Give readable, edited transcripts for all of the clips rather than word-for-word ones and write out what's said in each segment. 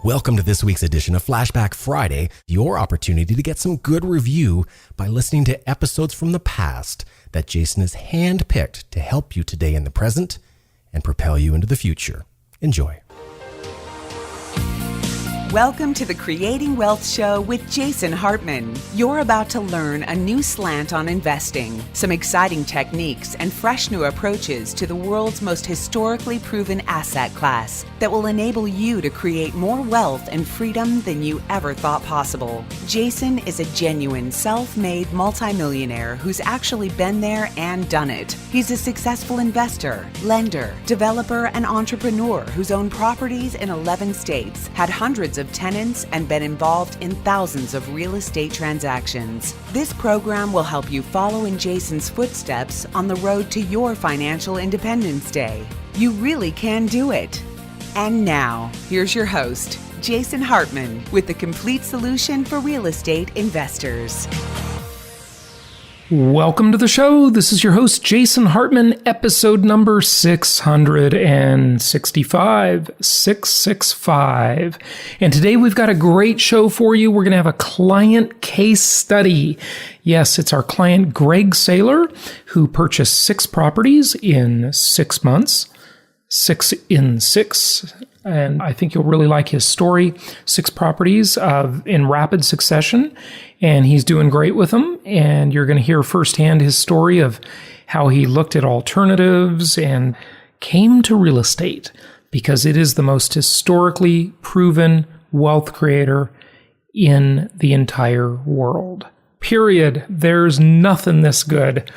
Welcome to this week's edition of Flashback Friday, your opportunity to get some good review by listening to episodes from the past that Jason has handpicked to help you today in the present and propel you into the future. Enjoy. Welcome to the Creating Wealth Show with Jason Hartman. You're about to learn a new slant on investing, some exciting techniques, and fresh new approaches to the world's most historically proven asset class that will enable you to create more wealth and freedom than you ever thought possible. Jason is a genuine self-made multimillionaire who's actually been there and done it. He's a successful investor, lender, developer, and entrepreneur who's owned properties in 11 states, had hundreds of tenants, and been involved in thousands of real estate transactions. This program will help you follow in Jason's footsteps on the road to your financial independence day. You really can do it. And now, here's your host, Jason Hartman, with the complete solution for real estate investors. Welcome to the show. This is your host, Jason Hartman, episode number 665. And today we've got a great show for you. We're going to have a client case study. Yes, it's our client, Greg Saylor, who purchased 6 properties in 6 months. 6 in 6. And I think you'll really like his story. 6 properties in rapid succession. And he's doing great with them. And you're going to hear firsthand his story of how he looked at alternatives and came to real estate because it is the most historically proven wealth creator in the entire world. Period. There's nothing this good.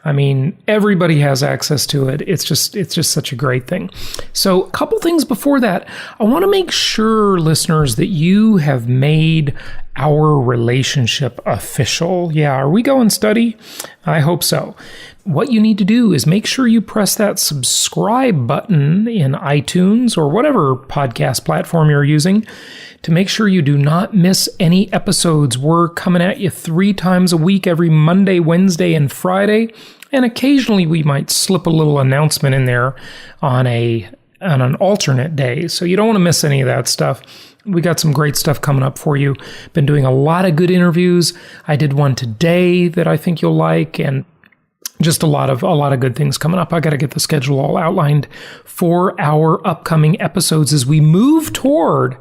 I mean, everybody has access to it. It's just such a great thing. So a couple things before that. I want to make sure, listeners, that you have made our relationship official. Yeah, are we going steady? I hope so. What you need to do is make sure you press that subscribe button in iTunes or whatever podcast platform you're using to make sure you do not miss any episodes. We're coming at you 3 times a week, every Monday, Wednesday, and Friday. And occasionally we might slip a little announcement in there on an alternate day. So you don't want to miss any of that stuff. We got some great stuff coming up for you. Been doing a lot of good interviews. I did one today that I think you'll like, and just a lot of good things coming up. I got to get the schedule all outlined for our upcoming episodes as we move toward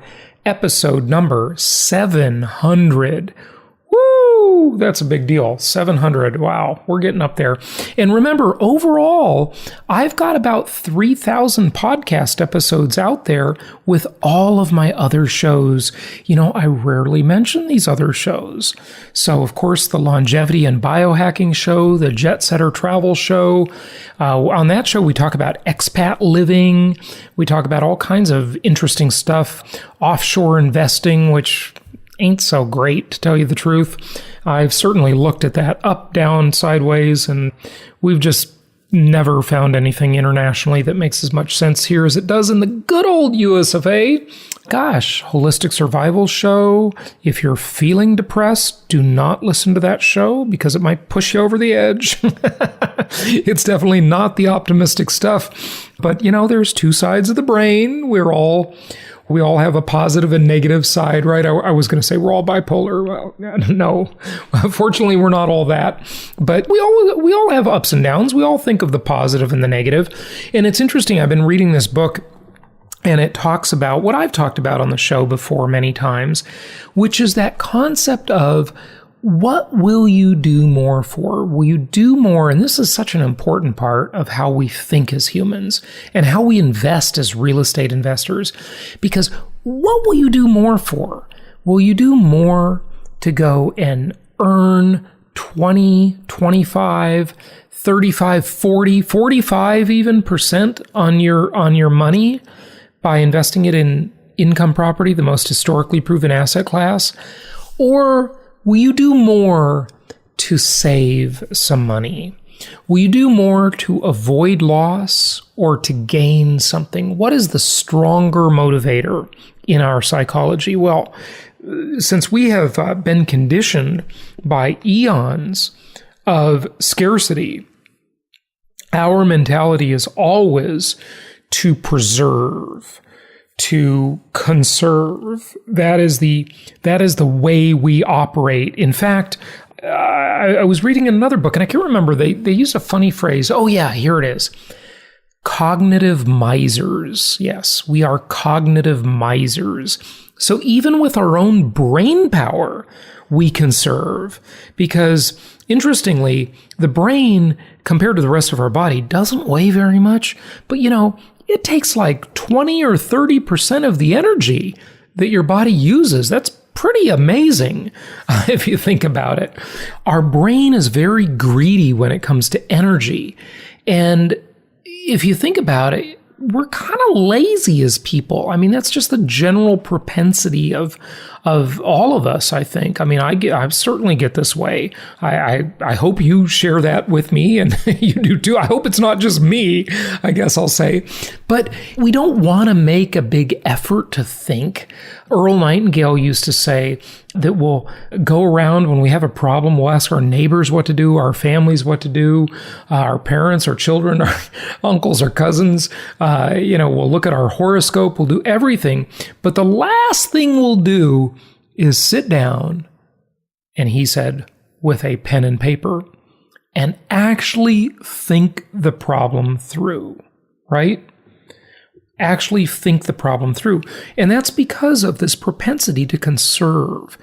episode number 700. Woo! That's a big deal. 700. Wow. We're getting up there. And remember, overall, I've got about 3,000 podcast episodes out there with all of my other shows. You know, I rarely mention these other shows. So, of course, the longevity and biohacking show, the Jet Setter travel show. On that show, we talk about expat living. We talk about all kinds of interesting stuff. Offshore investing, which ain't so great, to tell you the truth. I've certainly looked at that up, down, sideways, and we've just never found anything internationally that makes as much sense here as it does in the good old US of A. Gosh, Holistic Survival Show. If you're feeling depressed, do not listen to that show because it might push you over the edge. It's definitely not the optimistic stuff. But, you know, there's 2 sides of the brain. We all have a positive and negative side, right? I was going to say we're all bipolar. Well, no. Fortunately, we're not all that. But we all have ups and downs. We all think of the positive and the negative. And it's interesting. I've been reading this book, and it talks about what I've talked about on the show before many times, which is that concept of what will you do more for? Will you do more? And this is such an important part of how we think as humans and how we invest as real estate investors. Because what will you do more for? Will you do more to go and earn 20, 25, 35, 40, 45 even % on your money by investing it in income property, the most historically proven asset class? Or will you do more to save some money? Will you do more to avoid loss or to gain something? What is the stronger motivator in our psychology? Well, since we have been conditioned by eons of scarcity, our mentality is always to preserve, to conserve. That is the way we operate. In fact, I was reading another book, and I can't remember. They used a funny phrase. Oh yeah, here it is. Cognitive misers. Yes, we are cognitive misers. So even with our own brain power, we conserve. Because interestingly, the brain, compared to the rest of our body, doesn't weigh very much. But it takes like 20 or 30% of the energy that your body uses. That's pretty amazing if you think about it. Our brain is very greedy when it comes to energy. And if you think about it, we're kind of lazy as people. I mean, that's just the general propensity of all of us, I think. I mean, I certainly get this way. I hope you share that with me, and you do too. I hope it's not just me, I guess I'll say. But we don't want to make a big effort to think. Earl Nightingale used to say that we'll go around when we have a problem, we'll ask our neighbors what to do, our families what to do, our parents, our children, our uncles, our cousins. We'll look at our horoscope, we'll do everything. But the last thing we'll do is sit down, and he said, with a pen and paper, and actually think the problem through, right? Actually think the problem through. And that's because of this propensity to conserve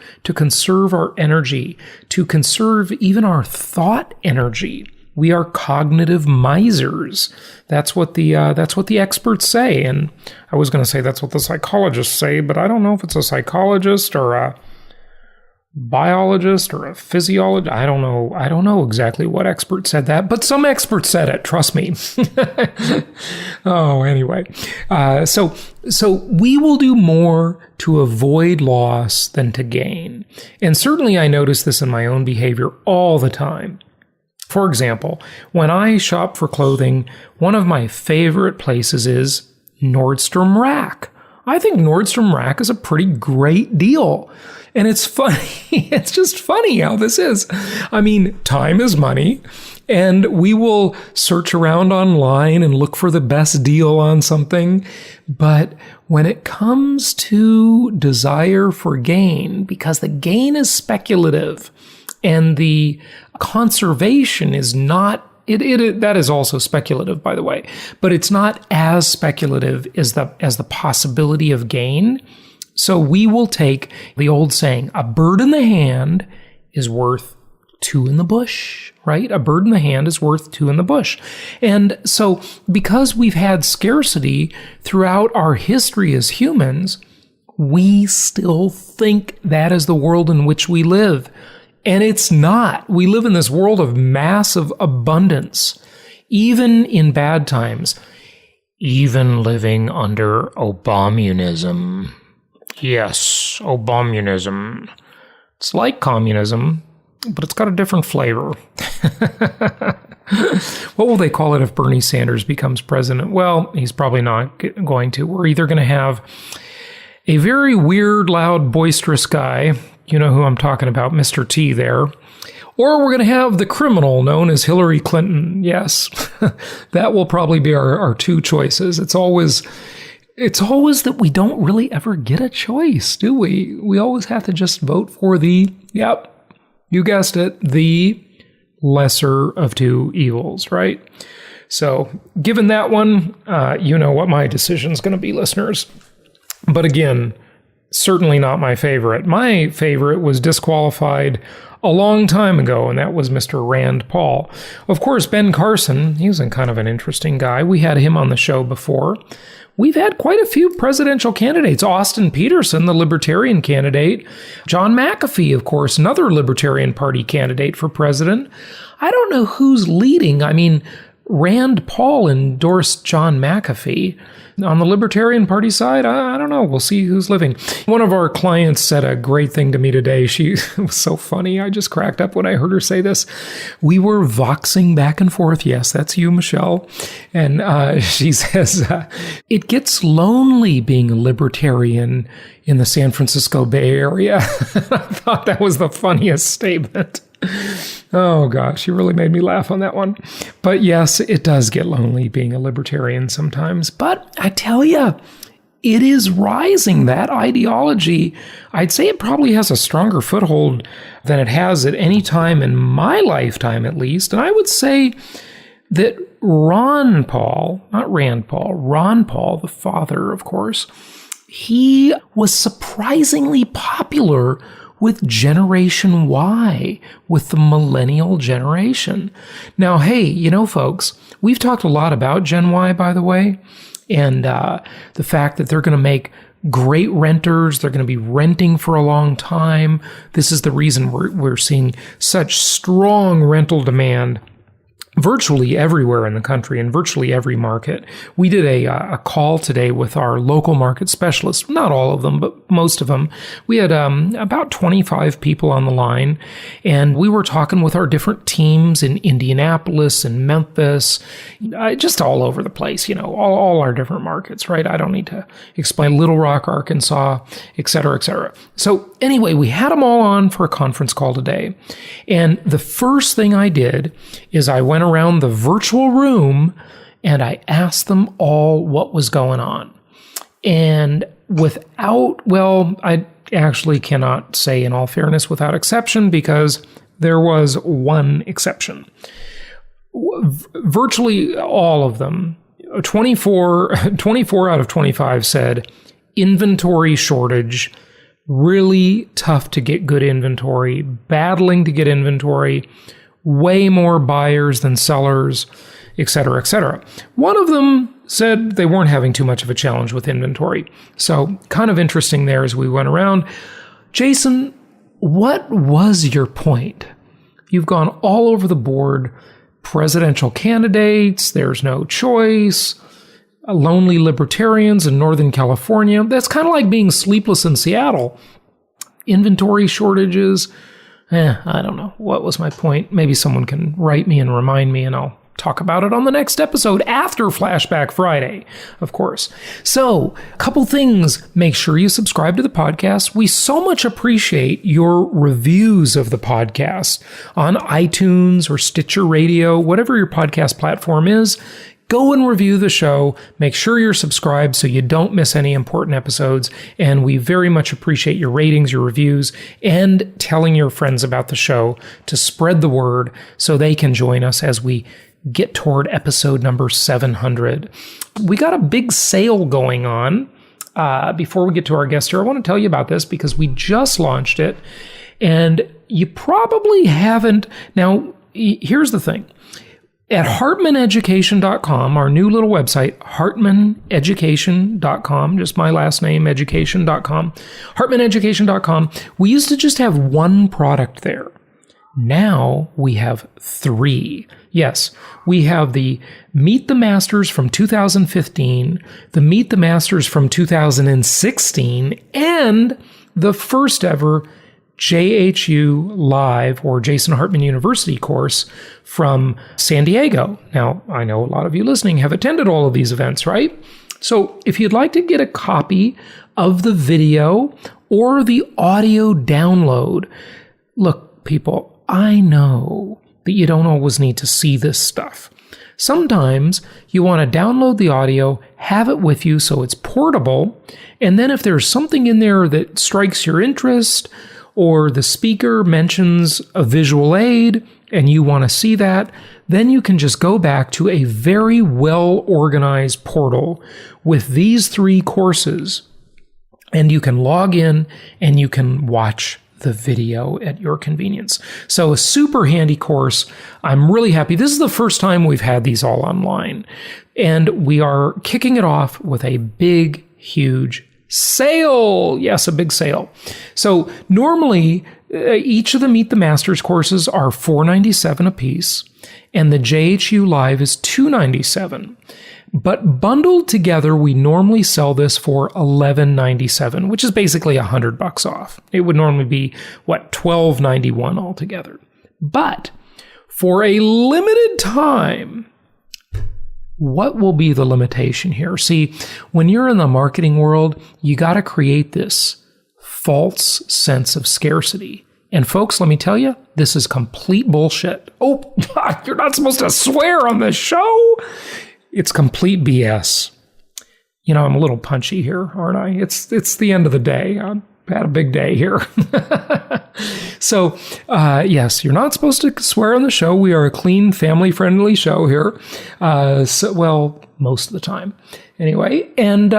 our energy, to conserve even our thought energy. We are cognitive misers. That's what the experts say. And I was going to say that's what the psychologists say, but I don't know if it's a psychologist or a biologist or a physiologist. I don't know exactly what expert said that, but some expert said it. Trust me. Anyway. So we will do more to avoid loss than to gain. And certainly I notice this in my own behavior all the time. For example, when I shop for clothing, one of my favorite places is Nordstrom Rack. I think Nordstrom Rack is a pretty great deal. And it's funny. It's just funny how this is. I mean, time is money, and we will search around online and look for the best deal on something. But when it comes to desire for gain, because the gain is speculative and the conservation is not, that is also speculative, by the way, but it's not as speculative as the possibility of gain. So we will take the old saying, a bird in the hand is worth two in the bush, right? A bird in the hand is worth two in the bush. And so because we've had scarcity throughout our history as humans, we still think that is the world in which we live. And it's not. We live in this world of massive abundance, even in bad times, even living under Obamunism. Yes, Obamunism. It's like communism, but it's got a different flavor. What will they call it if Bernie Sanders becomes president? Well, he's probably not going to. We're either going to have a very weird, loud, boisterous guy, you know who I'm talking about, Mr. T there, or we're going to have the criminal known as Hillary Clinton. Yes, that will probably be our two choices. It's always that we don't really ever get a choice, do we? We always have to just vote for yep, you guessed it, the lesser of two evils, right? So given that one, you know what my decision's going to be, listeners. But again, certainly not my favorite. My favorite was disqualified a long time ago, and that was Mr. Rand Paul. Of course, Ben Carson, he's kind of an interesting guy. We had him on the show before. We've had quite a few presidential candidates. Austin Peterson, the Libertarian candidate. John McAfee, of course, another Libertarian Party candidate for president. I don't know who's leading. I mean, Rand Paul endorsed John McAfee. On the Libertarian Party side, I don't know. We'll see who's living. One of our clients said a great thing to me today. She was so funny. I just cracked up when I heard her say this. We were voxing back and forth. Yes, that's you, Michelle. And she says, it gets lonely being a libertarian in the San Francisco Bay Area. I thought that was the funniest statement. Oh, gosh, you really made me laugh on that one. But yes, it does get lonely being a libertarian sometimes. But I tell you, it is rising. That ideology, I'd say it probably has a stronger foothold than it has at any time in my lifetime, at least. And I would say that Ron Paul, the father, of course, he was surprisingly popular with Generation Y, with the millennial generation. Now, hey, folks, we've talked a lot about Gen Y, by the way, and the fact that they're going to make great renters. They're going to be renting for a long time. This is the reason we're seeing such strong rental demand virtually everywhere in the country and virtually every market. We did a call today with our local market specialists, not all of them, but most of them. We had about 25 people on the line, and we were talking with our different teams in Indianapolis and Memphis, just all over the place, all our different markets, right? I don't need to explain. Little Rock, Arkansas, et cetera, et cetera. So anyway, we had them all on for a conference call today, and the first thing I did is I went around the virtual room and I asked them all what was going on. And I actually cannot say in all fairness without exception, because there was one exception. Virtually all of them, 24 out of 25 said inventory shortage, really tough to get good inventory, battling to get inventory, way more buyers than sellers, et cetera, et cetera. One of them said they weren't having too much of a challenge with inventory. So kind of interesting there as we went around. Jason, what was your point? You've gone all over the board. Presidential candidates, there's no choice, lonely libertarians in Northern California. That's kind of like being sleepless in Seattle. Inventory shortages. I don't know. What was my point? Maybe someone can write me and remind me, and I'll talk about it on the next episode after Flashback Friday, of course. So, a couple things. Make sure you subscribe to the podcast. We so much appreciate your reviews of the podcast on iTunes or Stitcher Radio, whatever your podcast platform is. Go and review the show. Make sure you're subscribed so you don't miss any important episodes. And we very much appreciate your ratings, your reviews, and telling your friends about the show to spread the word so they can join us as we get toward episode number 700. We got a big sale going on. Before we get to our guest here, I want to tell you about this because we just launched it. And you probably haven't. Now, here's the thing. At hartmaneducation.com, our new little website, hartmaneducation.com, just my last name, education.com, hartmaneducation.com, we used to just have one product there. Now we have 3. Yes, we have the Meet the Masters from 2015, the Meet the Masters from 2016, and the first ever JHU Live, or Jason Hartman University course from San Diego. Now, I know a lot of you listening have attended all of these events, right? So if you'd like to get a copy of the video or the audio download, look, people, I know that you don't always need to see this stuff. Sometimes you want to download the audio, have it with you so it's portable, and then if there's something in there that strikes your interest, or the speaker mentions a visual aid and you want to see that, then you can just go back to a very well-organized portal with these 3 courses, and you can log in and you can watch the video at your convenience. So a super handy course. I'm really happy. This is the first time we've had these all online, and we are kicking it off with a big, huge sale. Yes, a big sale. So normally each of the Meet the Masters courses are $497 a piece, and the JHU Live is $297. But bundled together, we normally sell this for $1197, which is basically $100 off. It would normally be, $1291 altogether. But for a limited time, what will be the limitation here? See, when you're in the marketing world, you got to create this false sense of scarcity. And folks, let me tell you, this is complete bullshit. Oh, you're not supposed to swear on this show. It's complete BS. I'm a little punchy here, aren't I? It's the end of the day. I've had a big day here. So, yes, you're not supposed to swear on the show. We are a clean, family-friendly show here. Most of the time. Anyway, and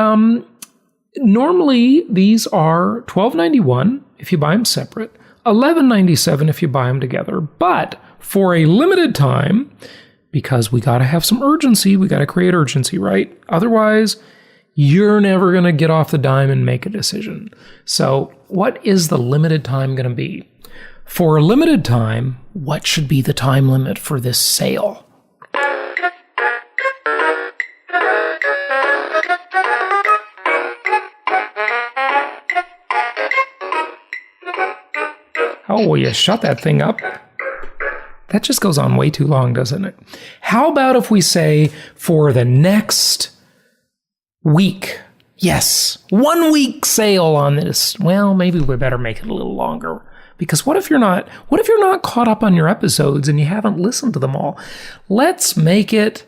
normally these are $12.91 if you buy them separate, $11.97 if you buy them together. But for a limited time, because we got to have some urgency, we got to create urgency, right? Otherwise, you're never going to get off the dime and make a decision. So what is the limited time going to be? For a limited time, what should be the time limit for this sale? Oh, will you shut that thing up? That just goes on way too long, doesn't it? How about if we say for the next week? Yes, 1 week sale on this. Well, maybe we better make it a little longer. Because what if you're not caught up on your episodes and you haven't listened to them all? Let's make it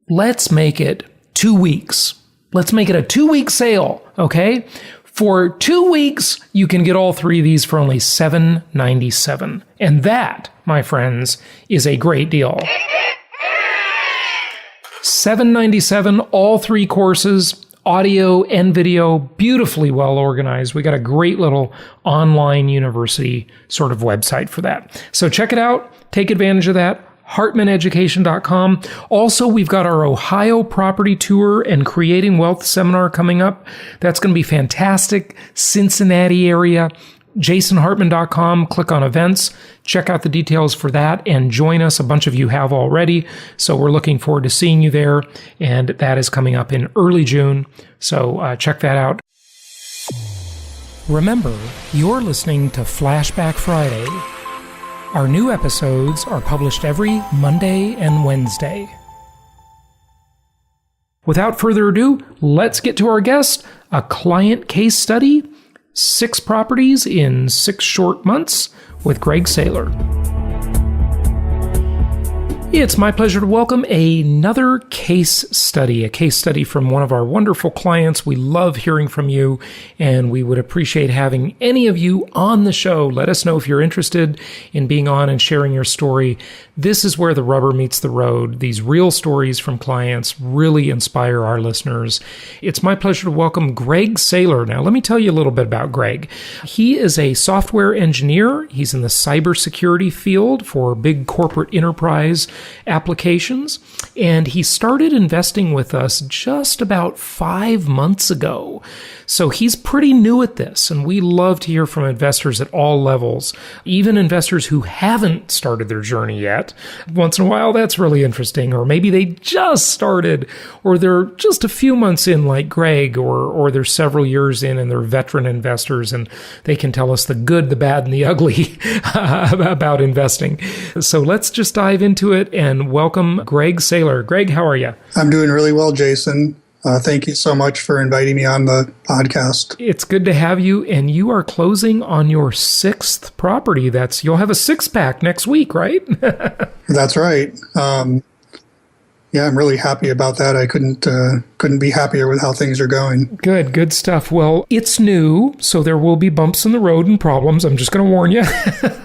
2 weeks. Let's make it a 2-week sale, okay? For 2 weeks, you can get all 3 of these for only $7.97. And that, my friends, is a great deal. $7.97, all 3 courses, audio and video, beautifully well organized. We got a great little online university sort of website for that. So check it out. Take advantage of that. HartmanEducation.com. Also, we've got our Ohio property tour and creating wealth seminar coming up. That's going to be fantastic. Cincinnati area. JasonHartman.com. Click on events. Check out the details for that and join us. A bunch of you have already. So we're looking forward to seeing you there. And that is coming up in early June. So check that out. Remember, you're listening to Flashback Friday. Our new episodes are published every Monday and Wednesday. Without further ado, let's get to our guest, a client case study, 6 properties in 6 short months with Greg Saylor. It's my pleasure to welcome another case study, a case study from one of our wonderful clients. We love hearing from you, and we would appreciate having any of you on the show. Let us know if you're interested in being on and sharing your story. This is where the rubber meets the road. These real stories from clients really inspire our listeners. It's my pleasure to welcome Greg Saylor. Now, let me tell you a little bit about Greg. He is a software engineer. He's in the cybersecurity field for big corporate enterprise applications, and he started investing with us just about 5 months ago. So he's pretty new at this, and we love to hear from investors at all levels, even investors who haven't started their journey yet. Once in a while, that's really interesting, or maybe they just started, or they're just a few months in like Greg, or they're several years in and they're veteran investors, and they can tell us the good, the bad, and the ugly about investing. So let's just dive into it and welcome Greg Saylor. Greg, how are you? I'm doing really well, Jason. Thank you so much for inviting me on the podcast. It's good to have you, and you are closing on your 6th property. You'll have a 6-pack next week, right? That's right. Yeah, I'm really happy about that. I couldn't be happier with how things are going. Good stuff. Well, it's new, so there will be bumps in the road and problems. I'm just going to warn you.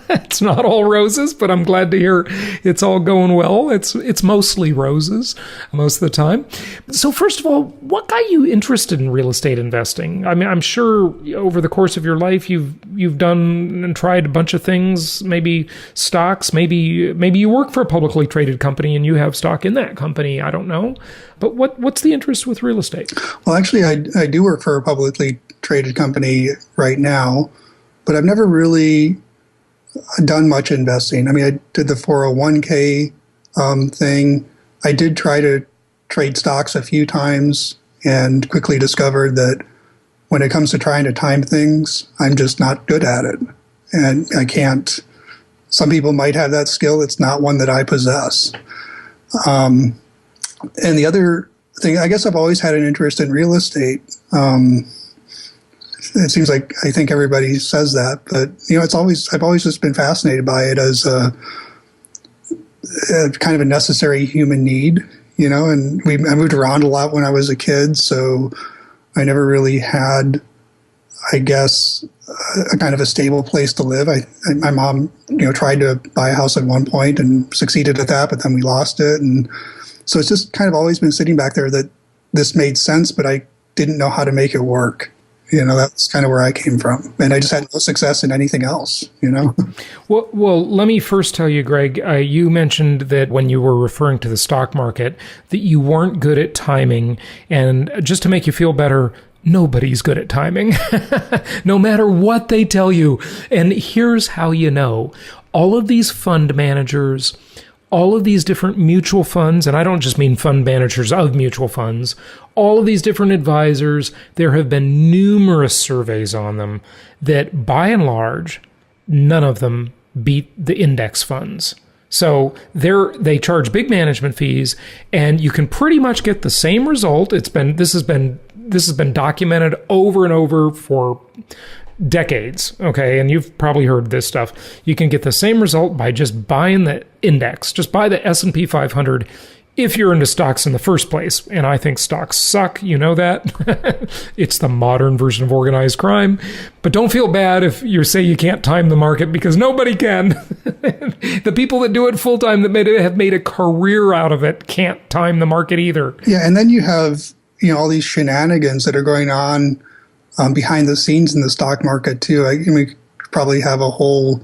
It's not all roses, but I'm glad to hear it's all going well. It's mostly roses most of the time. So first of all, what got you interested in real estate investing? I mean, I'm sure over the course of your life you've done and tried a bunch of things, maybe stocks, maybe you work for a publicly traded company and you have stock in that company. I don't know. But what's the interest with real estate? Well, actually, I do work for a publicly traded company right now, but I've never really done much investing. I mean, I did the 401k thing. I did try to trade stocks a few times and quickly discovered that when it comes to trying to time things, I'm just not good at it. And I can't. Some people might have that skill. It's not one that I possess. And the other thing, I guess I've always had an interest in real estate. It seems like I think everybody says that, but I've always just been fascinated by it as a kind of a necessary human need. and I moved around a lot when I was a kid, so I never really had, I guess, a kind of a stable place to live. My mom, tried to buy a house at one point and succeeded at that, but then we lost it. And so it's just kind of always been sitting back there that this made sense, but I didn't know how to make it work. That's kind of where I came from. And I just had no success in anything else, Well, let me first tell you, Greg, you mentioned that when you were referring to the stock market, that you weren't good at timing. And just to make you feel better, nobody's good at timing, no matter what they tell you. And here's how you know. All of these fund managers, all of these different mutual funds, and I don't just mean fund managers of mutual funds, all of these different advisors, there have been numerous surveys on them that by and large, none of them beat the index funds. So they charge big management fees, and you can pretty much get the same result. This has been documented over and over for decades, okay? And you've probably heard this stuff. You can get the same result by just buying the index. Just buy the S&P 500 if you're into stocks in the first place. And I think stocks suck. You know that. It's the modern version of organized crime. But don't feel bad if you say you can't time the market, because nobody can. The people that do it full time, that have made a career out of it, can't time the market either. Yeah, and then you have all these shenanigans that are going on behind the scenes in the stock market too. We probably have a whole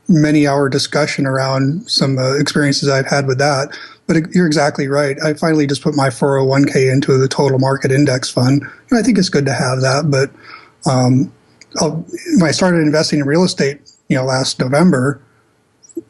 many-hour discussion around some experiences I've had with that. But you're exactly right. I finally just put my 401k into the total market index fund. And I think it's good to have that. But when I started investing in real estate, last November,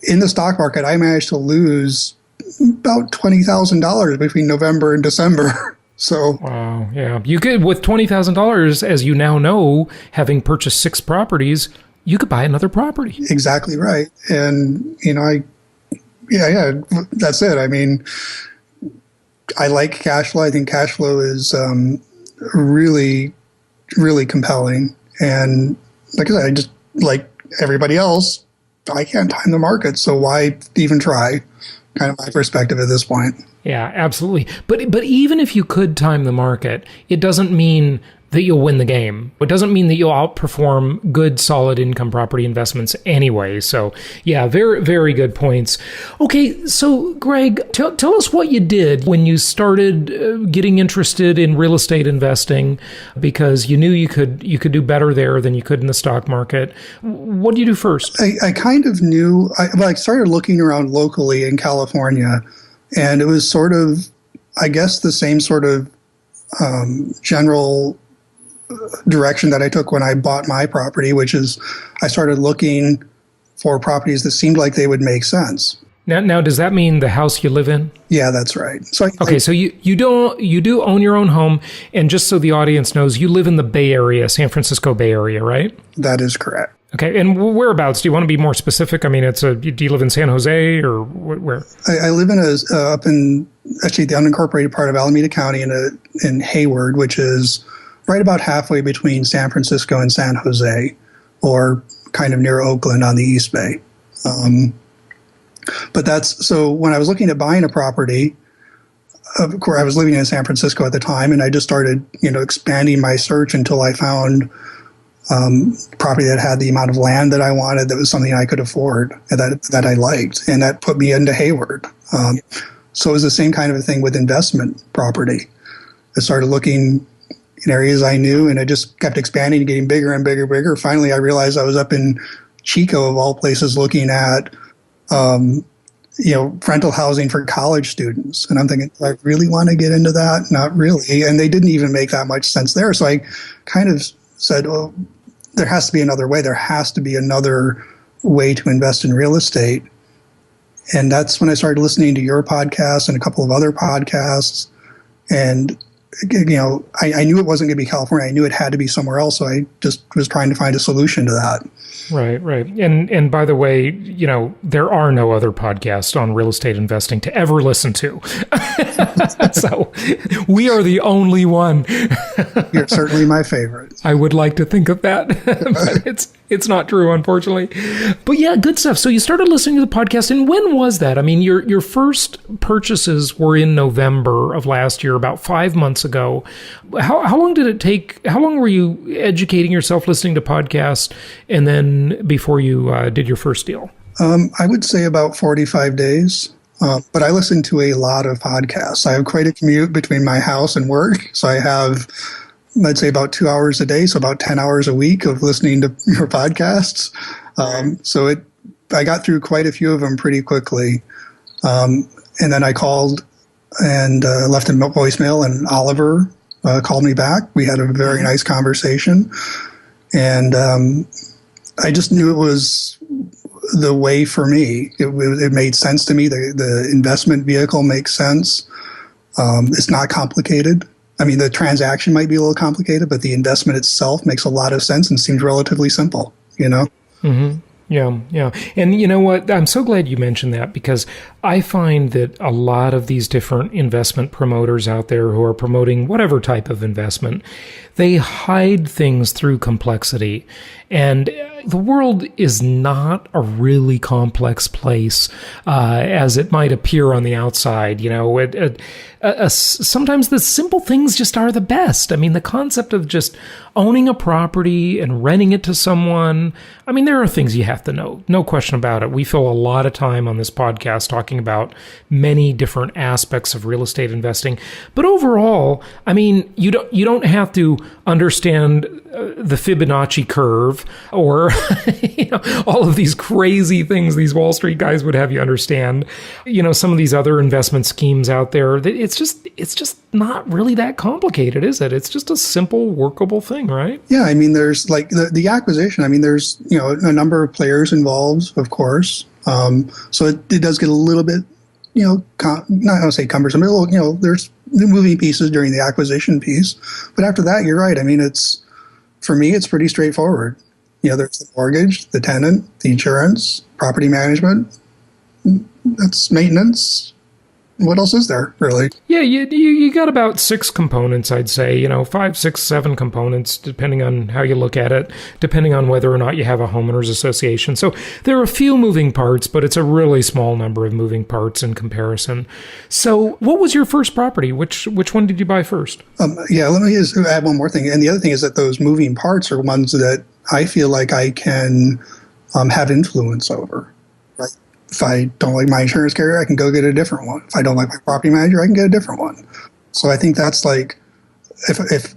in the stock market, I managed to lose about $20,000 between November and December. So wow, yeah, you could, with $20,000, as you now know, having purchased 6 properties, you could buy another property. Exactly right. And that's it. I mean, I like cash flow. I think cash flow is really, really compelling. And like I said, I just, like everybody else, I can't time the market, so why even try? Kind of my perspective at this point. Yeah, absolutely. But even if you could time the market, it doesn't mean that you'll win the game. It doesn't mean that you'll outperform good, solid income property investments anyway. So yeah, very, very good points. Okay, so Greg, tell us what you did when you started getting interested in real estate investing, because you knew you could do better there than you could in the stock market. What did you do first? I kind of knew. I started looking around locally in California, and it was sort of, I guess, the same sort of general direction that I took when I bought my property, which is I started looking for properties that seemed like they would make sense. Now, does that mean the house you live in? Yeah, that's right. So so you do own your own home, and just so the audience knows, you live in the Bay Area, San Francisco Bay Area, right? That is correct. Okay, and whereabouts? Do you want to be more specific? I mean, do you live in San Jose or where? I live in up in actually the unincorporated part of Alameda County in Hayward, which is right about halfway between San Francisco and San Jose, or kind of near Oakland on the East Bay. But so when I was looking at buying a property, of course, I was living in San Francisco at the time, and I just started, expanding my search until I found property that had the amount of land that I wanted, that was something I could afford, and that I liked, and that put me into Hayward. So it was the same kind of a thing with investment property. I started looking in areas I knew, and I just kept expanding and getting bigger and bigger and bigger. Finally, I realized I was up in Chico, of all places, looking at rental housing for college students. And I'm thinking, do I really want to get into that? Not really. And they didn't even make that much sense there. So I kind of said, oh, there has to be another way. There has to be another way to invest in real estate. And that's when I started listening to your podcast and a couple of other podcasts. And, I knew it wasn't going to be California. I knew it had to be somewhere else. So I just was trying to find a solution to that. Right. And by the way, there are no other podcasts on real estate investing to ever listen to. So we are the only one. You're certainly my favorite. I would like to think of that, but It's not true, unfortunately. But yeah, good stuff. So you started listening to the podcast, and when was that? I mean, your first purchases were in November of last year, about 5 months ago. How long did it take? How long were you educating yourself, listening to podcasts, and then before you did your first deal? I would say about 45 days. But I listen to a lot of podcasts. I have quite a commute between my house and work. So I have, I'd say, about 2 hours a day, so about 10 hours a week of listening to your podcasts. I got through quite a few of them pretty quickly. And then I called and left a voicemail, and Oliver called me back. We had a very nice conversation. And I just knew it was the way for me. It made sense to me. The investment vehicle makes sense. It's not complicated. I mean, the transaction might be a little complicated, but the investment itself makes a lot of sense and seems relatively simple, you know? Mm-hmm. Yeah. And you know what? I'm so glad you mentioned that, because I find that a lot of these different investment promoters out there who are promoting whatever type of investment, they hide things through complexity. And the world is not a really complex place as it might appear on the outside. You know, sometimes the simple things just are the best. I mean, the concept of just owning a property and renting it to someone, I mean, there are things you have to know. No question about it. We fill a lot of time on this podcast talking about many different aspects of real estate investing. But overall, I mean, you don't have to understand the Fibonacci curve or all of these crazy things these Wall Street guys would have you understand. You know, some of these other investment schemes out there. It's just not really that complicated, is it? It's just a simple, workable thing, right? Yeah, I mean, there's like the acquisition. I mean, there's a number of players involved, of course. So it does get a little bit, not I don't say cumbersome, but a little, there's moving pieces during the acquisition piece. But after that, you're right. I mean, for me, it's pretty straightforward. There's the mortgage, the tenant, the insurance, property management. That's maintenance. What else is there, really? Yeah, you got about 6 components, I'd say. 5, 6, 7 components, depending on how you look at it, depending on whether or not you have a homeowners association. So there are a few moving parts, but it's a really small number of moving parts in comparison. So what was your first property? Which one did you buy first? Let me just add one more thing. And the other thing is that those moving parts are ones that I feel like I can have influence over, right? If I don't like my insurance carrier, I can go get a different one. If I don't like my property manager, I can get a different one. So I think that's like, if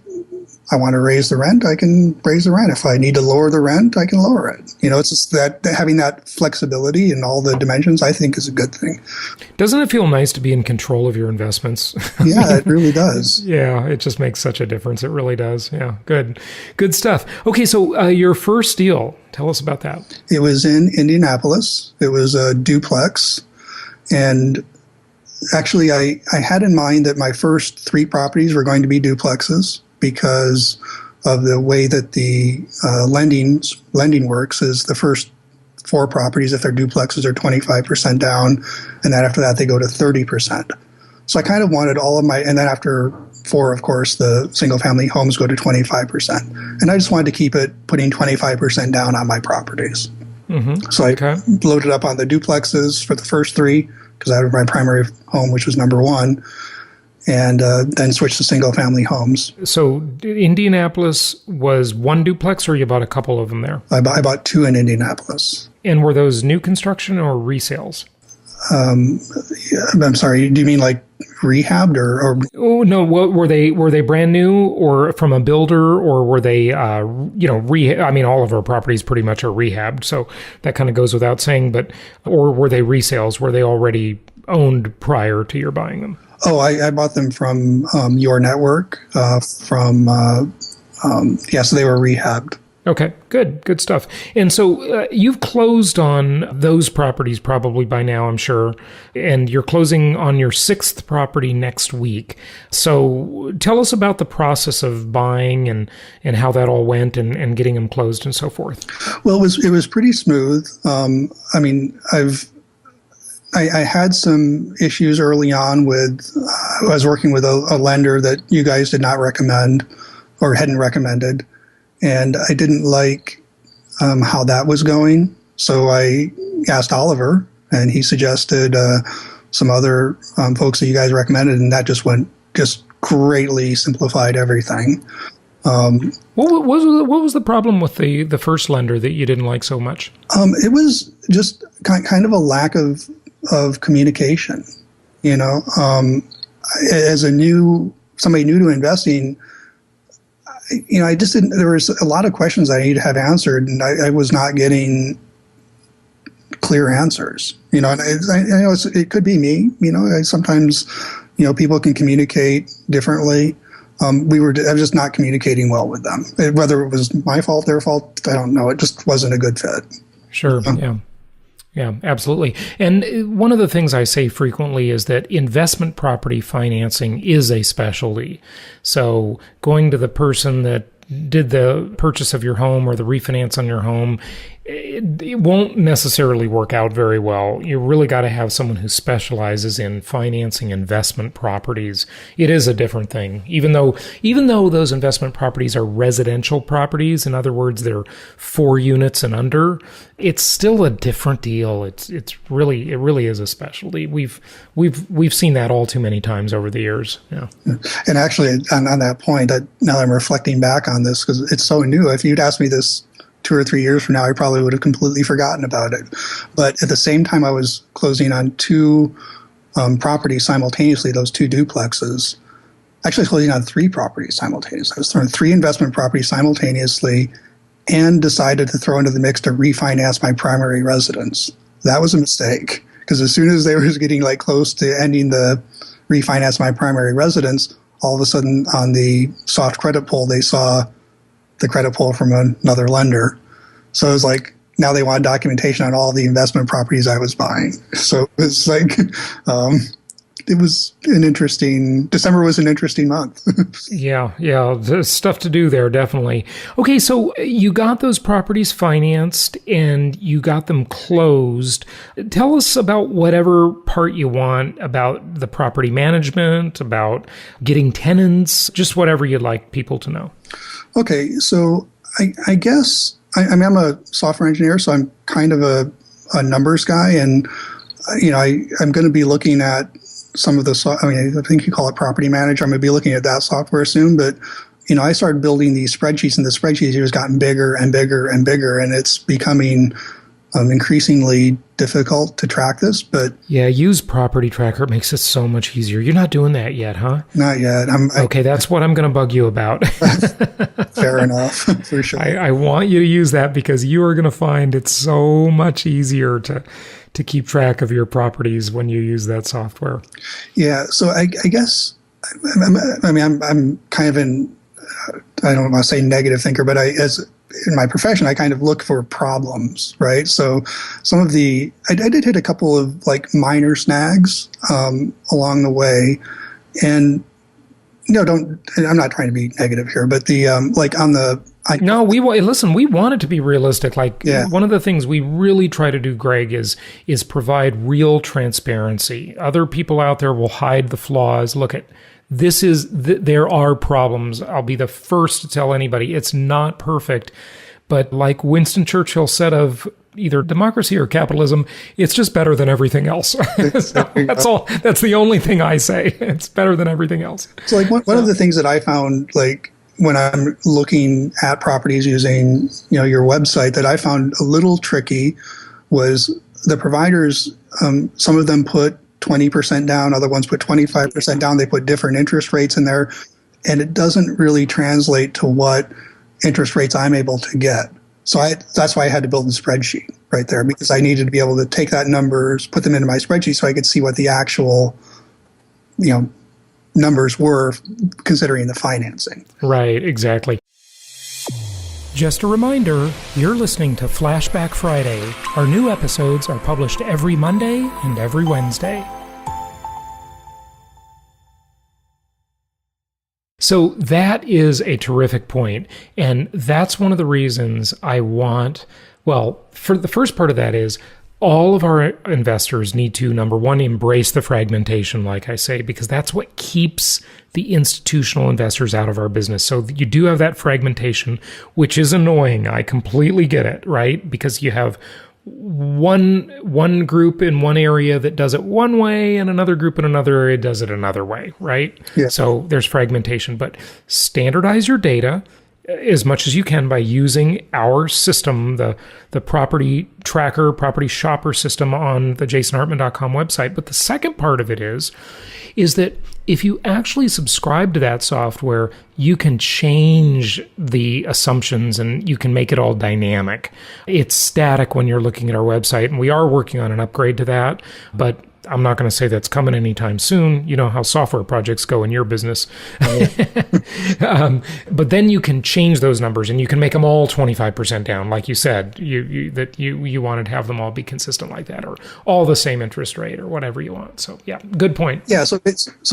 I want to raise the rent, I can raise the rent. If I need to lower the rent, I can lower it. It's just that having that flexibility in all the dimensions, I think, is a good thing. Doesn't it feel nice to be in control of your investments? Yeah, it really does. Yeah, it just makes such a difference. It really does. Yeah, good stuff. Okay, so your first deal, tell us about that. It was in Indianapolis. It was a duplex. And actually, I had in mind that my first 3 properties were going to be duplexes, because of the way that the lending works. Is the first 4 properties, if they're duplexes, are 25% down, and then after that they go to 30%. So I kind of wanted all of and then after 4, of course, the single family homes go to 25%. And I just wanted to keep it putting 25% down on my properties. Mm-hmm. So I loaded up on the duplexes for the first 3, because I had my primary home, which was number 1. And then switched to single-family homes. So Indianapolis was 1 duplex, or you bought a couple of them there? I bought 2 in Indianapolis. And were those new construction or resales? I'm sorry, do you mean like rehabbed or? Oh no, were they brand new or from a builder, or were they I mean, all of our properties pretty much are rehabbed, so that kind of goes without saying. But or were they resales? Were they already owned prior to your buying them? Oh, I bought them from your network. So they were rehabbed. Okay, good stuff. And so you've closed on those properties probably by now, I'm sure, and you're closing on your 6th property next week. So tell us about the process of buying and how that all went and getting them closed and so forth. Well, it was pretty smooth. I mean, I had some issues early on with, I was working with a lender that you guys did not recommend or hadn't recommended. And I didn't like how that was going. So I asked Oliver, and he suggested some other folks that you guys recommended, and that just greatly simplified everything. What was the problem with the first lender that you didn't like so much? It was just kind of a lack of communication. As somebody new to investing, I just didn't. There was a lot of questions I needed to have answered, and I was not getting clear answers. And I know it could be me. Sometimes people can communicate differently. I was just not communicating well with them. Whether it was my fault, their fault, I don't know. It just wasn't a good fit. Sure. Yeah, absolutely. And one of the things I say frequently is that investment property financing is a specialty. So going to the person that did the purchase of your home or the refinance on your home, it won't necessarily work out very well. You really got to have someone who specializes in financing investment properties. It is a different thing. Even though those investment properties are residential properties, in other words, they're 4 units and under, it's still a different deal. It really is a specialty. We've seen that all too many times over the years. Yeah. And actually, on that point, now that I'm reflecting back on this, because it's so new, if you'd asked me this 2 or 3 years from now, I probably would have completely forgotten about it. But at the same time, I was closing on 2 properties simultaneously, those 2 duplexes. Actually, closing on 3 properties simultaneously. I was throwing 3 investment properties simultaneously and decided to throw into the mix to refinance my primary residence. That was a mistake, because as soon as they were getting close to ending the refinance my primary residence, all of a sudden on the soft credit pull, they saw the credit pull from another lender. So it was now they want documentation on all the investment properties I was buying. So it was it was December was an interesting month. Yeah, there's stuff to do there, definitely. Okay, so you got those properties financed and you got them closed. Tell us about whatever part you want about the property management, about getting tenants, just whatever you'd like people to know. Okay, so I guess I'm a software engineer, so I'm kind of a numbers guy, and I'm going to be looking at some of the. I think you call it property manager. I'm going to be looking at that software soon, but I started building these spreadsheets, and the spreadsheets have gotten bigger and bigger and bigger, and it's becoming increasingly difficult to track this. But yeah, use Property Tracker. It makes it so much easier. You're not doing that yet, huh? Not yet. Okay, that's what I'm going to bug you about. Fair enough, for sure. I want you to use that because you are going to find it's so much easier to keep track of your properties when you use that software. Yeah, so I guess I'm kind of I don't want to say negative thinker, but in my profession, I kind of look for problems, right? So I did hit a couple of minor snags along the way, and I'm not trying to be negative here, but we want it to be realistic. One of the things we really try to do, Greg, is provide real transparency. Other people out there will hide the flaws. Look at there are problems. I'll be the first to tell anybody it's not perfect, but like Winston Churchill said of either democracy or capitalism, it's just better than everything else. That's all. That's the only thing I say. It's better than everything else. So one of the things that I found when I'm looking at properties using your website that I found a little tricky was the providers. Some of them put 20% down, other ones put 25% down. They put different interest rates in there, and it doesn't really translate to what interest rates I'm able to get. So that's why I had to build a spreadsheet right there, because I needed to be able to take that numbers, put them into my spreadsheet so I could see what the actual, numbers were considering the financing. Right, exactly. Just a reminder, you're listening to Flashback Friday. Our new episodes are published every Monday and every Wednesday. So that is a terrific point, and that's one of the reasons I want, for the first part of that is, all of our investors need to, number one, embrace the fragmentation, like I say, because that's what keeps the institutional investors out of our business. So you do have that fragmentation, which is annoying. I completely get it, right? Because you have one group in one area that does it one way and another group in another area does it another way, right? Yeah. So there's fragmentation, but standardize your data as much as you can by using our system, the property tracker, property shopper system on the jasonhartman.com website. But the second part of it is that if you actually subscribe to that software, you can change the assumptions and you can make it all dynamic. It's static when you're looking at our website, and we are working on an upgrade to that, but I'm not going to say that's coming anytime soon. You know how software projects go in your business. But then you can change those numbers and you can make them all 25% down, like you said, you wanted to have them all be consistent like that, or all the same interest rate or whatever you want. So yeah, good point. Yeah, so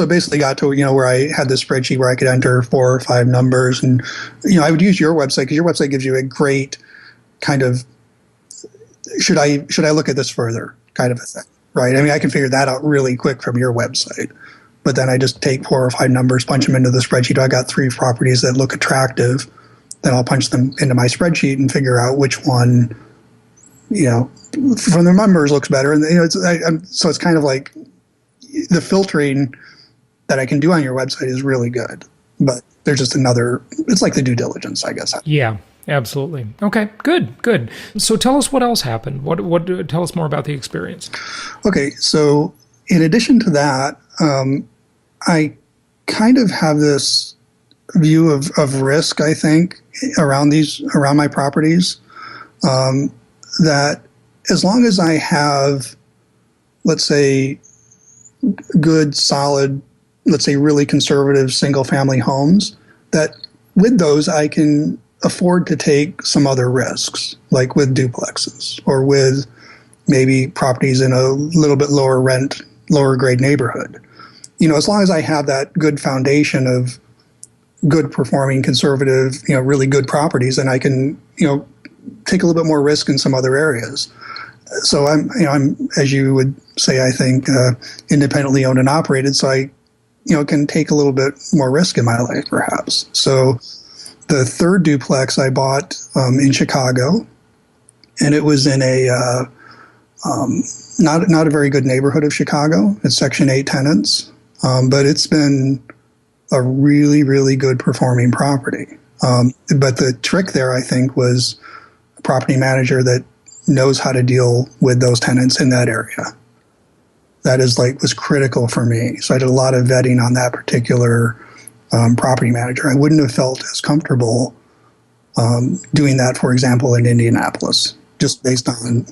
basically got to, where I had this spreadsheet where I could enter 4 or 5 numbers, and I would use your website because your website gives you a great kind of should I look at this further kind of a thing. Right. I mean, I can figure that out really quick from your website, but then I just take 4 or 5 numbers, punch them into the spreadsheet. I got 3 properties that look attractive. Then I'll punch them into my spreadsheet and figure out which one, from the numbers looks better. And so it's kind of like the filtering that I can do on your website is really good, but there's just it's like the due diligence, I guess. Yeah. Absolutely. Okay, good. So tell us what else happened. Tell us more about the experience. Okay, so in addition to that, I kind of have this view of risk, I think, around my properties, that as long as I have, let's say, good, solid, let's say really conservative single-family homes, that with those I can afford to take some other risks, like with duplexes or with maybe properties in a little bit lower rent, lower grade neighborhood. As long as I have that good foundation of good performing, conservative, really good properties, then I can, take a little bit more risk in some other areas. So I'm as you would say, I think, independently owned and operated. So I, can take a little bit more risk in my life, perhaps. So the third duplex I bought in Chicago, and it was in a not a very good neighborhood of Chicago. It's Section 8 tenants, but it's been a really, really good performing property. But the trick there, I think, was a property manager that knows how to deal with those tenants in that area. That was critical for me. So I did a lot of vetting on that particular property manager. I wouldn't have felt as comfortable doing that, for example, in Indianapolis, just based on,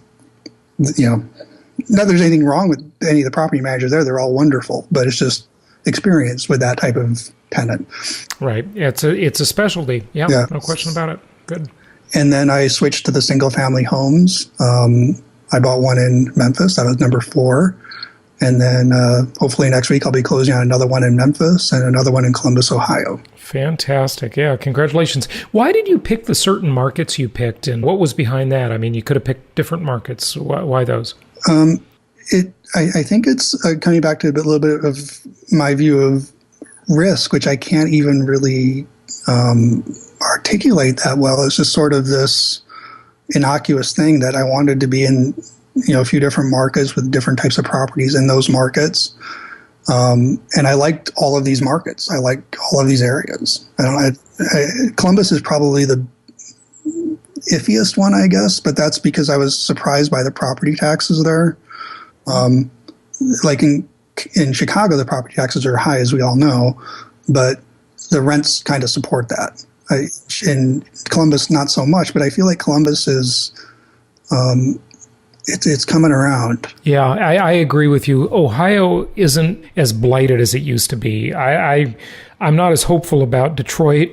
not that there's anything wrong with any of the property managers there. They're all wonderful, but it's just experience with that type of tenant. Right. It's a specialty. Yeah. No question about it. Good. And then I switched to the single family homes. I bought one in Memphis. That was number 4. And then hopefully next week I'll be closing on another one in Memphis and another one in Columbus, Ohio. Fantastic. Yeah, congratulations. Why did you pick the certain markets you picked, and what was behind that? I mean, you could have picked different markets. Why those? I think it's coming back to a little bit of my view of risk, which I can't even really articulate that well. It's just sort of this innocuous thing that I wanted to be in a few different markets with different types of properties in those markets. And I liked all of these markets. I liked all of these areas. Columbus is probably the iffiest one, I guess, but that's because I was surprised by the property taxes there. Like in Chicago, the property taxes are high, as we all know, but the rents kind of support that. In Columbus, not so much, but I feel like Columbus is... It's coming around. Yeah, I agree with you. Ohio isn't as blighted as it used to be. I'm not as hopeful about Detroit,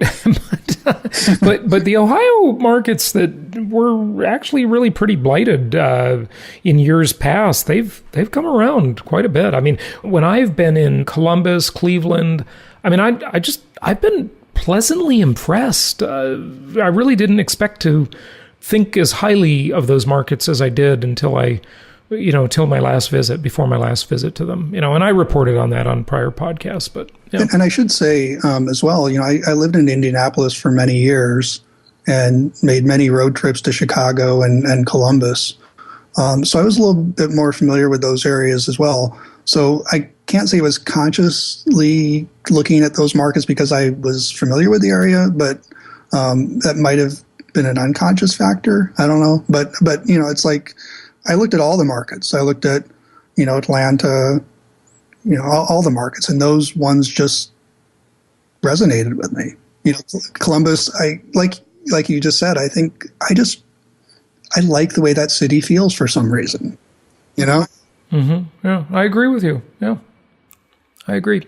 but the Ohio markets that were actually really pretty blighted in years past, they've come around quite a bit. I mean, when I've been in Columbus, Cleveland, I mean, I've been pleasantly impressed. I really didn't expect to think as highly of those markets as I did until I till my last visit, before my last visit to them, and I reported on that on prior podcasts, but. And I should say as well, I lived in Indianapolis for many years and made many road trips to Chicago and Columbus. So I was a little bit more familiar with those areas as well. So I can't say I was consciously looking at those markets because I was familiar with the area, but that might have been an unconscious factor. I don't know. But it's like I looked at all the markets. I looked at, Atlanta, all the markets, and those ones just resonated with me. Columbus, like you just said, I think I like the way that city feels for some reason, Mm-hmm. Yeah, I agree with you. Yeah, I agree.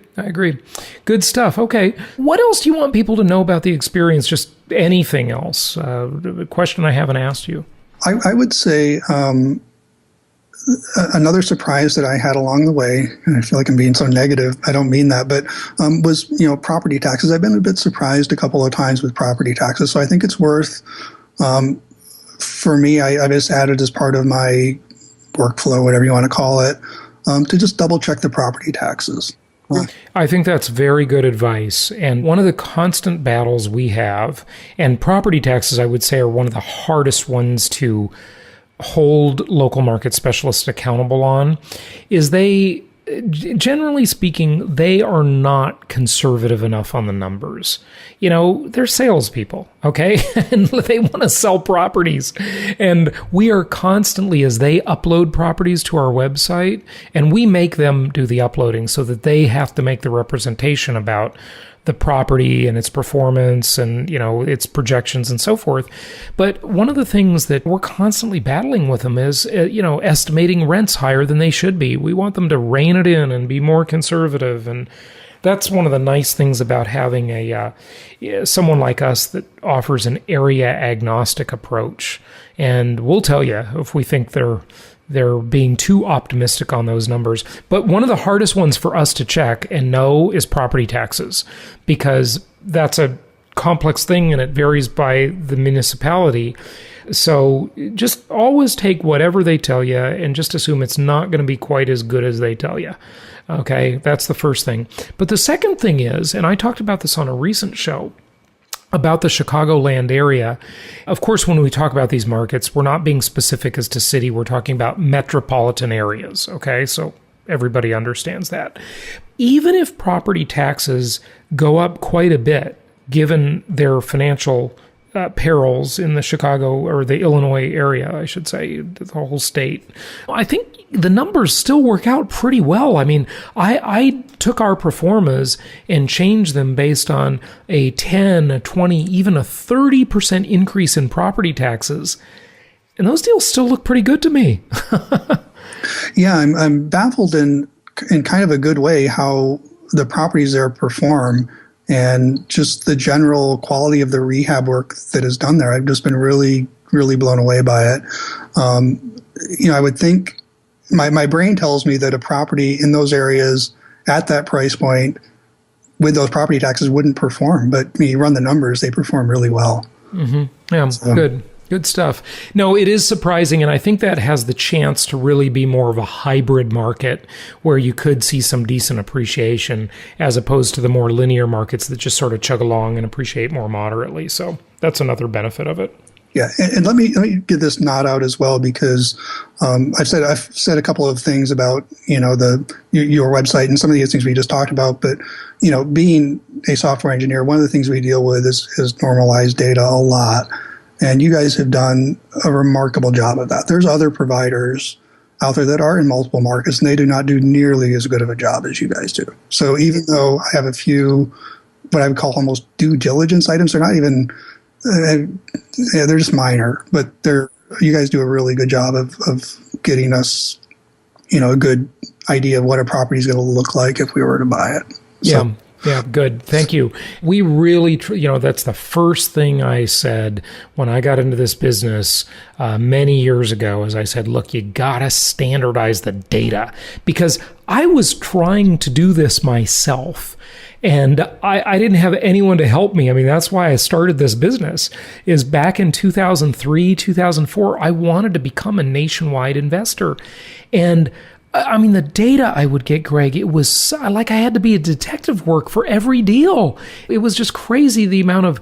Good stuff. Okay. What else do you want people to know about the experience? Just anything else? A question I haven't asked you. I would say another surprise that I had along the way, and I feel like I'm being so negative, I don't mean that, but was, property taxes. I've been a bit surprised a couple of times with property taxes. So I think it's worth, for me, I just added as part of my workflow, whatever you want to call it, to just double check the property taxes. I think that's very good advice. And one of the constant battles we have, and property taxes, I would say, are one of the hardest ones to hold local market specialists accountable on, is they, generally speaking, they are not conservative enough on the numbers. They're salespeople, okay? And they want to sell properties. And we are constantly, as they upload properties to our website, and we make them do the uploading so that they have to make the representation about the property and its performance and, its projections and so forth. But one of the things that we're constantly battling with them is, estimating rents higher than they should be. We want them to rein it in and be more conservative. And that's one of the nice things about having someone like us that offers an area agnostic approach. And we'll tell you if we think they're being too optimistic on those numbers. But one of the hardest ones for us to check and know is property taxes, because that's a complex thing and it varies by the municipality. So just always take whatever they tell you and just assume it's not going to be quite as good as they tell you. Okay, that's the first thing. But the second thing is, and I talked about this on a recent show, about the Chicagoland area. Of course, when we talk about these markets, we're not being specific as to city. We're talking about metropolitan areas, okay? So everybody understands that. Even if property taxes go up quite a bit, given their financial perils in the Chicago or the Illinois area, I should say, the whole state, I think the numbers still work out pretty well. I mean, I took our pro formas and changed them based on a 10, a 20, even a 30% increase in property taxes. And those deals still look pretty good to me. Yeah, I'm baffled in kind of a good way how the properties there perform and just the general quality of the rehab work that is done there. I've just been really, really blown away by it. I would think my brain tells me that a property in those areas at that price point with those property taxes wouldn't perform. But when you run the numbers, they perform really well. Mm-hmm. Yeah, so. Good stuff. No, it is surprising, and I think that has the chance to really be more of a hybrid market where you could see some decent appreciation as opposed to the more linear markets that just sort of chug along and appreciate more moderately. So that's another benefit of it. Yeah, and let me get this nod out as well, because I've said a couple of things about your website and some of these things we just talked about. But being a software engineer, one of the things we deal with is normalized data a lot. And you guys have done a remarkable job of that. There's other providers out there that are in multiple markets, and they do not do nearly as good of a job as you guys do. So even though I have a few, what I would call almost due diligence items, they're not even, they're just minor, but you guys do a really good job of getting us, a good idea of what a property is going to look like if we were to buy it. So. Yeah. Yeah, good. Thank you. We really, that's the first thing I said when I got into this business many years ago, as I said, look, you got to standardize the data, because I was trying to do this myself. And I didn't have anyone to help me. I mean, that's why I started this business, is back in 2003, 2004, I wanted to become a nationwide investor. And I mean, the data I would get, Greg, it was like I had to be a detective work for every deal. It was just crazy, the amount of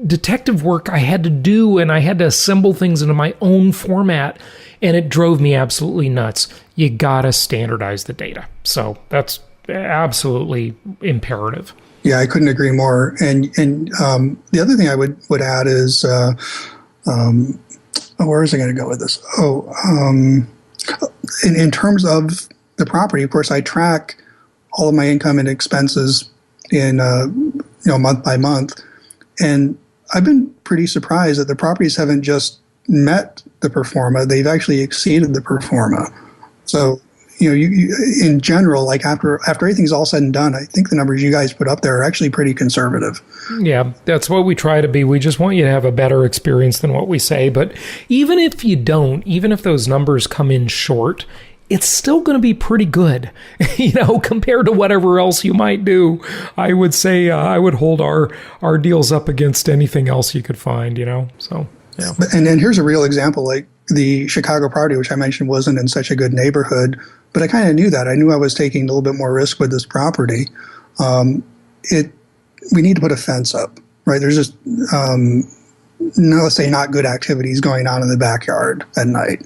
detective work I had to do, and I had to assemble things into my own format, and it drove me absolutely nuts. You gotta standardize the data. So that's absolutely imperative. Yeah, I couldn't agree more. And the other thing I would add is, where is I going to go with this? In terms of the property, of course, I track all of my income and expenses in month by month, and I've been pretty surprised that the properties haven't just met the pro forma; they've actually exceeded the pro forma. So, you in general, like after everything's all said and done, I think the numbers you guys put up there are actually pretty conservative. Yeah, that's what we try to be. We just want you to have a better experience than what we say. But even if you don't, even if those numbers come in short, it's still going to be pretty good, compared to whatever else you might do. I would say I would hold our deals up against anything else you could find, So, yeah. And then here's a real example, like the Chicago property, which I mentioned wasn't in such a good neighborhood, but I kind of knew that. I knew I was taking a little bit more risk with this property. We need to put a fence up, right? There's just, let's say, not good activities going on in the backyard at night.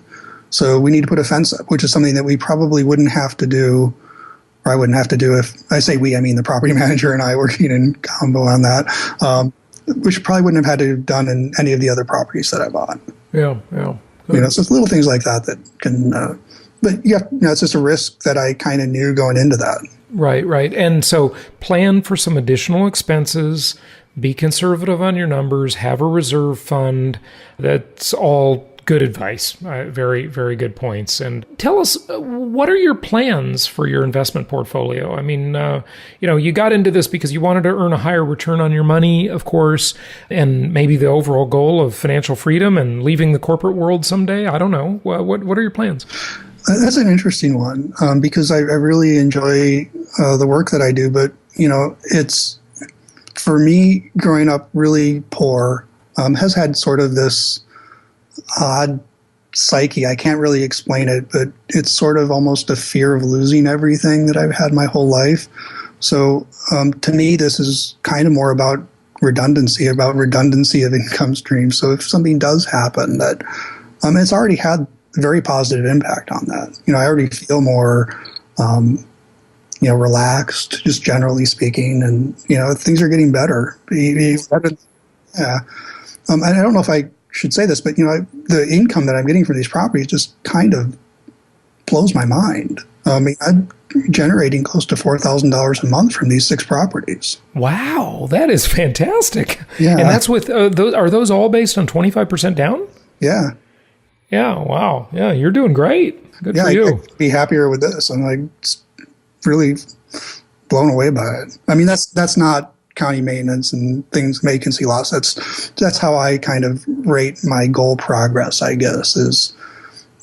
So we need to put a fence up, which is something that we probably wouldn't have to do, or I wouldn't have to do if I say we, I mean the property manager and I working in combo on that, which probably wouldn't have had to have done in any of the other properties that I bought. Yeah. So it's little things like that can, but it's just a risk that I kind of knew going into that. Right. And so plan for some additional expenses, be conservative on your numbers, have a reserve fund. That's all good advice. Very, very good points. And tell us, what are your plans for your investment portfolio? I mean, you got into this because you wanted to earn a higher return on your money, of course, and maybe the overall goal of financial freedom and leaving the corporate world someday. I don't know. What are your plans? That's an interesting one, because I really enjoy the work that I do. But, it's, for me, growing up really poor, has had sort of this odd psyche. I can't really explain it, but it's sort of almost a fear of losing everything that I've had my whole life. So to me, this is kind of more about redundancy of income streams. So if something does happen, that it's already had a very positive impact on that. I already feel more relaxed, just generally speaking, and things are getting better. Yeah. And I don't know if I should say this, but the income that I'm getting from these properties just kind of blows my mind. I mean, I'm generating close to $4,000 a month from these 6 properties. Wow, that is fantastic. Yeah, and that's with are those all based on 25% down? Yeah. Yeah. Wow. Yeah, you're doing great. Good for you. I'd be happier with this. I'm like really blown away by it. I mean, that's not county maintenance and things, vacancy loss. That's how I kind of rate my goal progress, I guess, is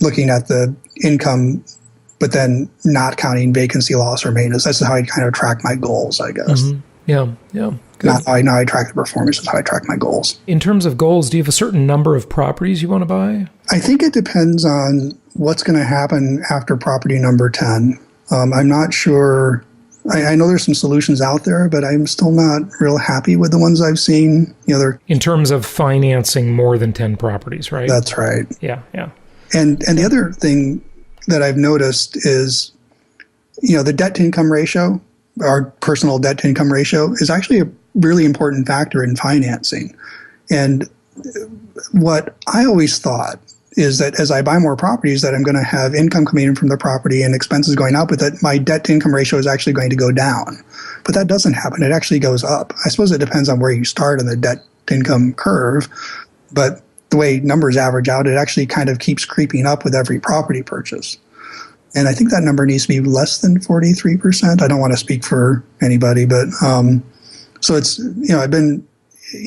looking at the income, but then not counting vacancy loss or maintenance. That's how I kind of track my goals, I guess. Mm-hmm. Yeah. Good. Not how I track the performance, is how I track my goals. In terms of goals, do you have a certain number of properties you want to buy? I think it depends on what's going to happen after property number 10. I'm not sure. I know there's some solutions out there, but I'm still not real happy with the ones I've seen. They're in terms of financing more than 10 properties, right? That's right. Yeah. And the other thing that I've noticed is, the debt to income ratio, our personal debt to income ratio, is actually a really important factor in financing. And what I always thought is that as I buy more properties, that I'm going to have income coming in from the property and expenses going up, but that my debt to income ratio is actually going to go down. But that doesn't happen. It actually goes up. I suppose it depends on where you start in the debt to income curve, but the way numbers average out, it actually kind of keeps creeping up with every property purchase. And I think that number needs to be less than 43%. I don't want to speak for anybody, but so it's, I've been,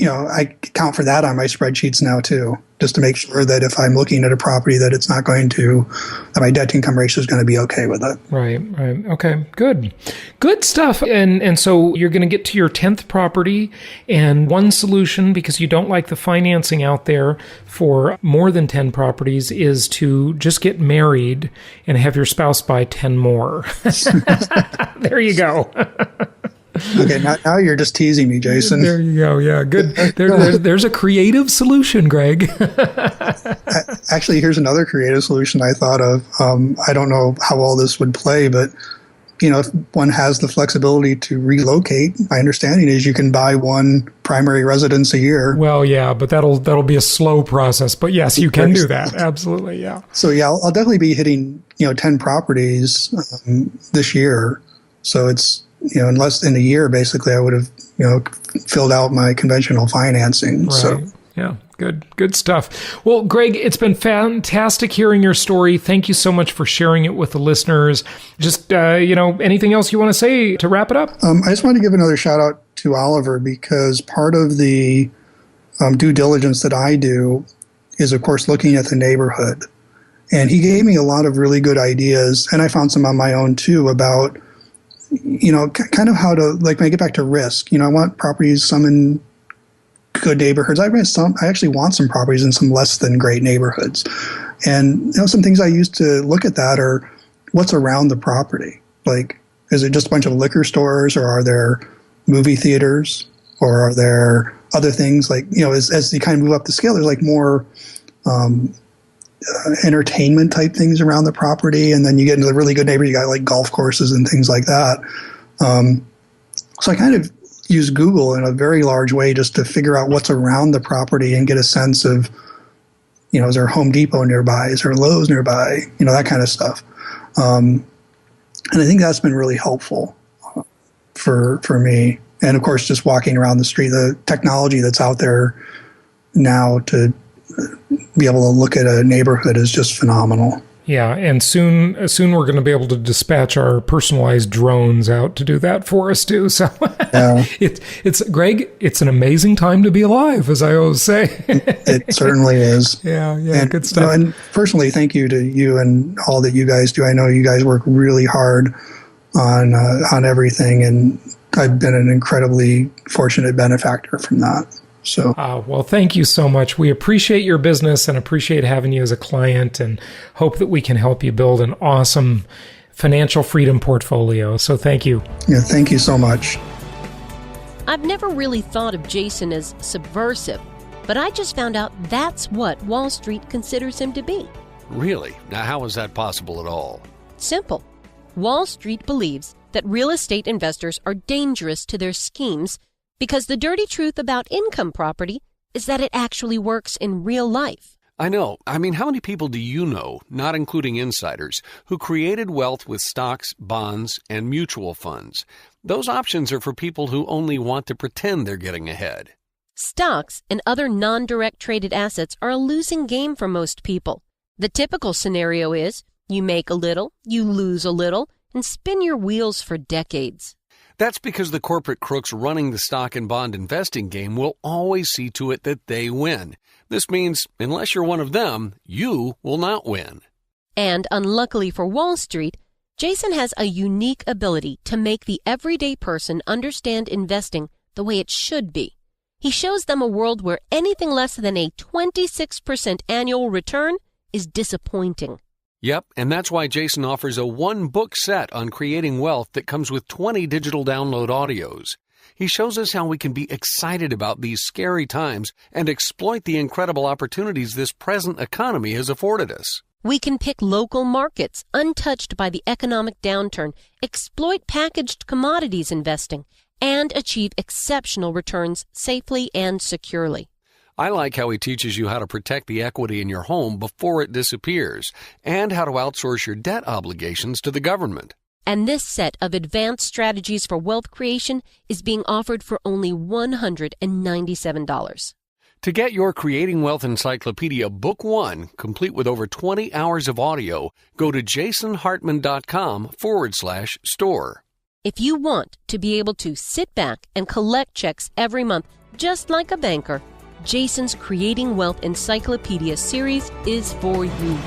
I count for that on my spreadsheets now too, just to make sure that if I'm looking at a property that it's not going to, that my debt to income ratio is going to be okay with it. Right. Okay, good stuff. And so you're going to get to your 10th property, and one solution, because you don't like the financing out there for more than 10 properties, is to just get married and have your spouse buy 10 more. There you go. Okay, now you're just teasing me, Jason. There you go. Yeah, good. There's a creative solution, Greg. Actually, here's another creative solution I thought of. I don't know how all this would play, but if one has the flexibility to relocate, my understanding is you can buy one primary residence a year. Well, yeah, but that'll be a slow process. But yes, you can do that. Absolutely, yeah. So yeah, I'll definitely be hitting 10 properties this year. So it's in less than a year, basically, I would have, filled out my conventional financing. Right. So, yeah, good stuff. Well, Greg, it's been fantastic hearing your story. Thank you so much for sharing it with the listeners. Just, anything else you want to say to wrap it up? I just want to give another shout out to Oliver, because part of the due diligence that I do is, of course, looking at the neighborhood. And he gave me a lot of really good ideas, and I found some on my own too, about kind of how to, like, when I get back to risk, I want properties, some in good neighborhoods. I actually want some properties in some less than great neighborhoods. And, some things I use to look at that are what's around the property. Like, is it just a bunch of liquor stores, or are there movie theaters, or are there other things like, as you kind of move up the scale, there's like more, entertainment type things around the property, and then you get into the really good neighborhood, you got like golf courses and things like that. So I kind of use Google in a very large way just to figure out what's around the property and get a sense of, is there a Home Depot nearby, is there Lowe's nearby, that kind of stuff. And I think that's been really helpful for me. And of course, just walking around the street, the technology that's out there now to be able to look at a neighborhood is just phenomenal. Yeah, and soon we're going to be able to dispatch our personalized drones out to do that for us too. So yeah. it's Greg, it's an amazing time to be alive, as I always say. It certainly is. Yeah, and, good stuff. And personally, thank you to you and all that you guys do. I know you guys work really hard on everything, and I've been an incredibly fortunate benefactor from that. So, well, thank you so much. We appreciate your business and appreciate having you as a client, and hope that we can help you build an awesome financial freedom portfolio. So thank you. Yeah, thank you so much. I've never really thought of Jason as subversive, but I just found out that's what Wall Street considers him to be. Really? Now, how is that possible at all? Simple. Wall Street believes that real estate investors are dangerous to their schemes, because the dirty truth about income property is that it actually works in real life. I know. I mean, how many people do you know, not including insiders, who created wealth with stocks, bonds, and mutual funds? Those options are for people who only want to pretend they're getting ahead. Stocks and other non-direct traded assets are a losing game for most people. The typical scenario is you make a little, you lose a little, and spin your wheels for decades. That's because the corporate crooks running the stock and bond investing game will always see to it that they win. This means, unless you're one of them, you will not win. And unluckily for Wall Street, Jason has a unique ability to make the everyday person understand investing the way it should be. He shows them a world where anything less than a 26% annual return is disappointing. Yep, and that's why Jason offers a one-book set on creating wealth that comes with 20 digital download audios. He shows us how we can be excited about these scary times and exploit the incredible opportunities this present economy has afforded us. We can pick local markets untouched by the economic downturn, exploit packaged commodities investing, and achieve exceptional returns safely and securely. I like how he teaches you how to protect the equity in your home before it disappears, and how to outsource your debt obligations to the government. And this set of advanced strategies for wealth creation is being offered for only $197. To get your Creating Wealth Encyclopedia Book 1, complete with over 20 hours of audio, go to jasonhartman.com/store. If you want to be able to sit back and collect checks every month, just like a banker, Jason's Creating Wealth Encyclopedia series is for you.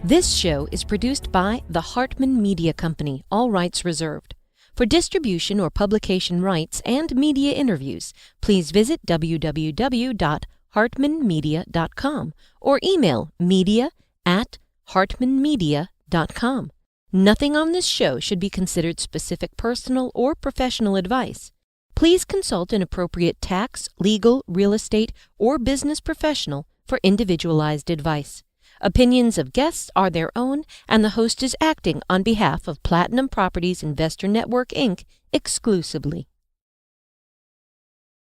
This show is produced by the Hartman Media Company, all rights reserved. For distribution or publication rights and media interviews, please visit www.hartmanmedia.com or email media@hartmanmedia.com. Nothing on this show should be considered specific personal or professional advice. Please consult an appropriate tax, legal, real estate, or business professional for individualized advice. Opinions of guests are their own, and the host is acting on behalf of Platinum Properties Investor Network, Inc. exclusively.